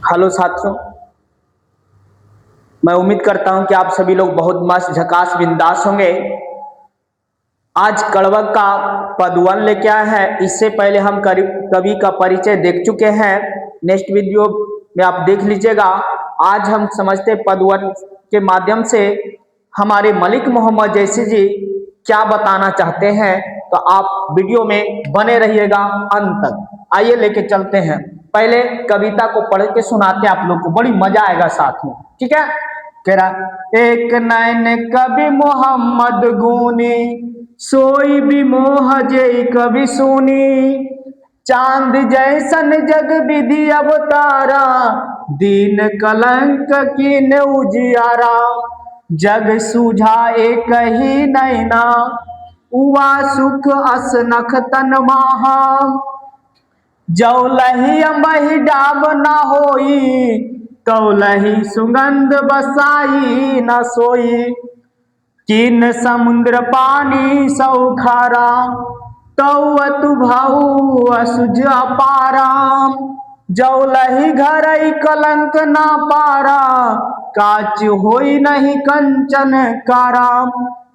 Hello साथियों, मैं उम्मीद करता हूं कि आप सभी लोग बहुत मस्त झकास बिंदास होंगे। आज कड़वक का पद 1 लेके आए हैं। इससे पहले हम कवि का परिचय देख चुके हैं। नेक्स्ट वीडियो में आप देख लीजिएगा। आज हम समझते पद 1 के माध्यम से हमारे मलिक मोहम्मद जैसी जी क्या बताना चाहते हैं। तो आप वीडियो में बने रहिएगा अंत तक। आइए लेके चलते हैं। पहले कविता को पढ़ के सुनाते हैं आप लोग को, बड़ी मजा आएगा साथ में, ठीक है। कह रहा, एक नैन कवि मोहम्मद गुनी, सोई भी मोह जय कवि सुनी। चांद जैसन जग विधि अवतारा, दीन कलंक की न उजियारा। जग सूझा एक ही नैना, उवा सुख असनख तन माहा। जौलही अम्बही डाब न होई, तौलही सुगंध बसाई न सोई। किन समुद्र पानी सौखारा, तौअतु भाऊ असुझ अपारा। जौलही घरई कलंक ना पारा, काच होई नहीं कंचन कारा।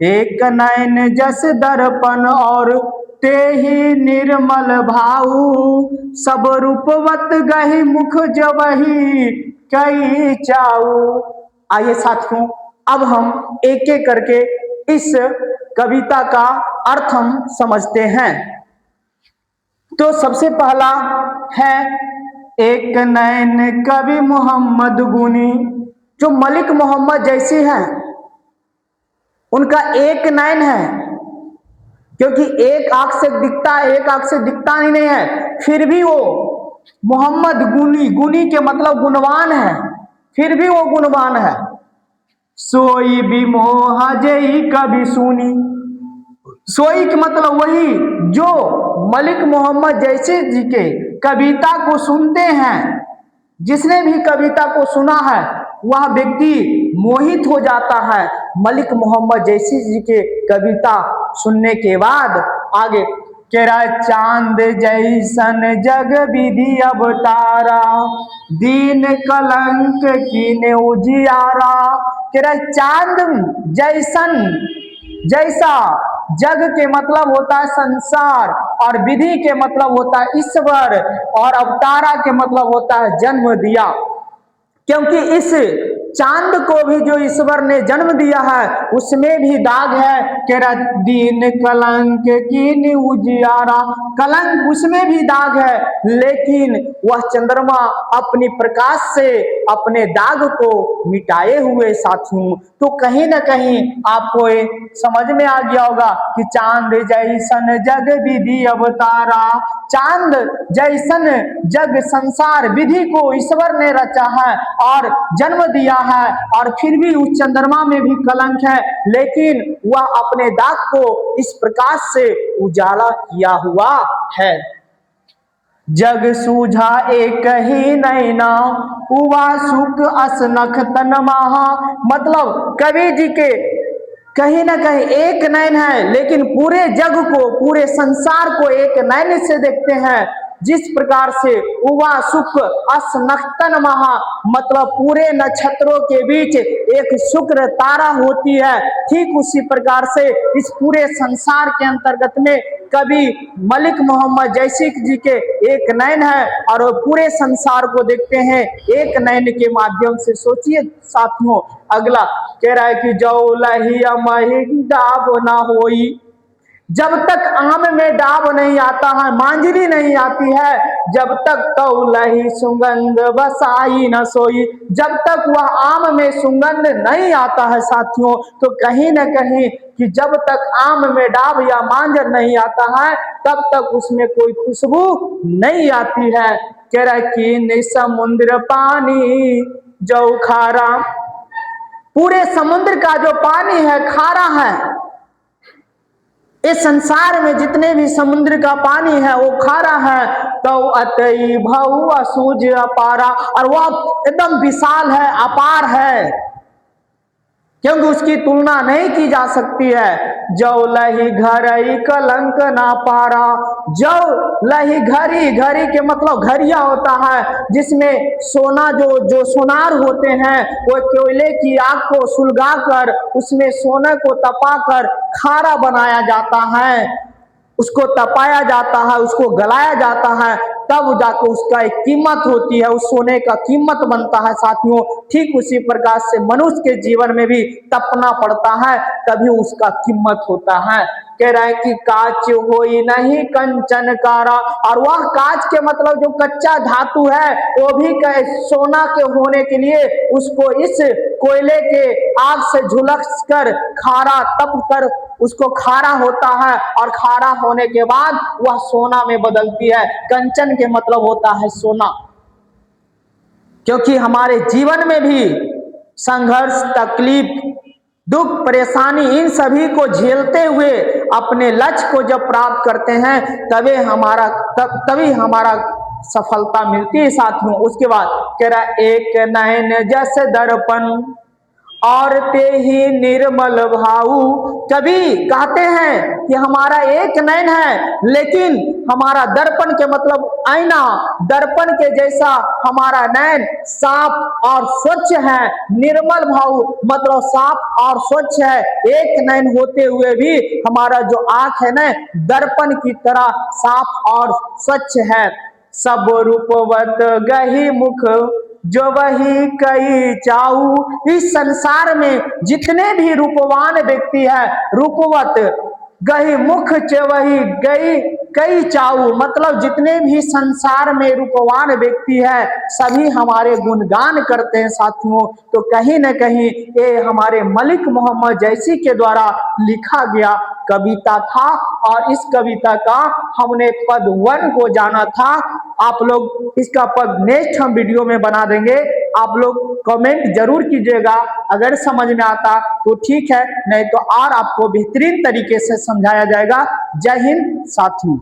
एक नैन जस दर्पण और ते ही निर्मल भाऊ, सब रूपवत गही मुख जवही कई चाऊ। आइए साथियों, अब हम एक एक करके इस कविता का अर्थ हम समझते हैं। तो सबसे पहला है, एक नैन कवि मोहम्मद गुनी। जो मलिक मोहम्मद जैसी हैं, उनका एक नैन है, क्योंकि एक आंख से दिखता है, एक आंख से दिखता ही नहीं है, फिर भी वो मोहम्मद गुनी, गुनी के मतलब गुणवान है, फिर भी वो गुणवान है। सोई भी मोह जई कवि सुनी। सोई के मतलब वही जो मलिक मोहम्मद जैसे जी के कविता को सुनते हैं। जिसने भी कविता को सुना है वह व्यक्ति मोहित हो जाता है मलिक मोहम्मद जैसी जी के कविता सुनने के बाद। आगे कह रहा है, चांद जैसन जग विधि अवतारा, दीन कलंक कीने उजियारा। कह रहा है, चांद जैसन, जैसा, जग के मतलब होता है संसार, और विधि के मतलब होता है ईश्वर, और अवतारा के मतलब होता है जन्म दिया। क्योंकि इस चांद को भी जो ईश्वर ने जन्म दिया है उसमें भी दाग है। कह रहा, दीन कलंक कीन उजियारा, कलंक उसमें भी दाग है, लेकिन वह चंद्रमा अपनी प्रकाश से अपने दाग को मिटाए हुए साथियों। तो कहीं ना कहीं आपको समझ में आ गया होगा कि चांद जैसन जग विधि अवतारा, चांद जैसन जग संसार विधि को ईश्वर ने रचा है और जन्म दिया है, और फिर भी उस चंद्रमा में भी कलंक है, लेकिन वह अपने दाग को इस प्रकाश से उजाला किया हुआ है। जग सूझा एक ही नैना, उवा सुख असनख तन माहा। मतलब कवि जी के कहीं ना कहीं एक नैन है, लेकिन पूरे जग को, पूरे संसार को एक नैन से देखते हैं। जिस प्रकार से उवा सुख असनख्तन महा, मतलब पूरे नक्षत्रों के बीच एक शुक्र तारा होती है, ठीक उसी प्रकार से इस पूरे संसार के अंतर्गत में कवि मलिक मोहम्मद जैसी जी के एक नैन है, और वो पूरे संसार को देखते हैं एक नैन के माध्यम से। सोचिए साथियों, अगला कह रहा है कि जौलही अमही डाब ना होई। जब तक आम में डाब नहीं आता है, मांजरी नहीं आती है, जब तक तौलही सुगंध बसाई न सोई। जब तक वह आम में सुगंध नहीं आता है साथियों, तो कहीं ना कहीं कि जब तक आम में डाब या मांजर नहीं आता है तब तक उसमें कोई खुशबू नहीं आती है। कह रहा है कि समुद्र पानी जो खारा, पूरे समुद्र का जो पानी है खारा है। इस संसार में जितने भी समुद्र का पानी है वो खारा है। तो अतई भऊ असूझ अपारा, और वह एकदम विशाल है, अपार है। क्योंकि उसकी तुलना नहीं की जा सकती है। जो लही घरई कलंक ना पारा, जो लही घड़ी, घड़ी के मतलब घड़िया होता है जिसमें सोना जो जो सोनार होते हैं वो कोयले की आग को सुलगा कर उसमें सोने को तपा कर खारा बनाया जाता है, उसको तपाया जाता है, उसको गलाया जाता है, तब जाकर उसका एक कीमत होती है, उस सोने का कीमत बनता है साथियों। ठीक उसी प्रकार से मनुष्य के जीवन में भी तपना पड़ता है, तभी उसका कीमत होता है। कह रहा है कि काच होई नहीं कंचन कारा, और वह काच के मतलब जो कच्चा धातु है वो भी सोना के होने के लिए उसको इस कोयले के आग से झुलस कर खारा तप कर उसको खारा होता है, और खारा होने के बाद वह सोना में बदलती है। कंचन के मतलब होता है सोना। क्योंकि हमारे जीवन में भी संघर्ष, तकलीफ, दुख, परेशानी, इन सभी को झेलते हुए अपने लक्ष्य को जब प्राप्त करते हैं तभी हमारा सफलता मिलती है साथियों। उसके बाद कह रहा एक नयन जैसे दर्पण और ते ही निर्मल भाऊ। कभी कहते हैं कि हमारा एक नयन है लेकिन हमारा दर्पण के मतलब आईना, दर्पण के जैसा हमारा नयन साफ और स्वच्छ है। निर्मल भाऊ मतलब साफ और स्वच्छ है। एक नयन होते हुए भी हमारा जो आंख है ना दर्पण की तरह साफ और स्वच्छ है। सब रूपवत गही मुख जो वही कई चाऊ। इस संसार में जितने भी रूपवान व्यक्ति है, रूपवत गही मुख वही गई कई चाऊ, मतलब जितने भी संसार में रूपवान व्यक्ति है सभी हमारे गुणगान करते हैं साथियों। तो कहीं न कहीं ये हमारे मलिक मोहम्मद जैसी के द्वारा लिखा गया कविता था, और इस कविता का हमने पद 1 को जाना था। आप लोग इसका पद नेक्स्ट हम वीडियो में बना देंगे। आप लोग कमेंट जरूर कीजिएगा, अगर समझ में आता तो ठीक है, नहीं तो और आपको बेहतरीन तरीके से समझाया जाएगा। जय हिंद साथियों।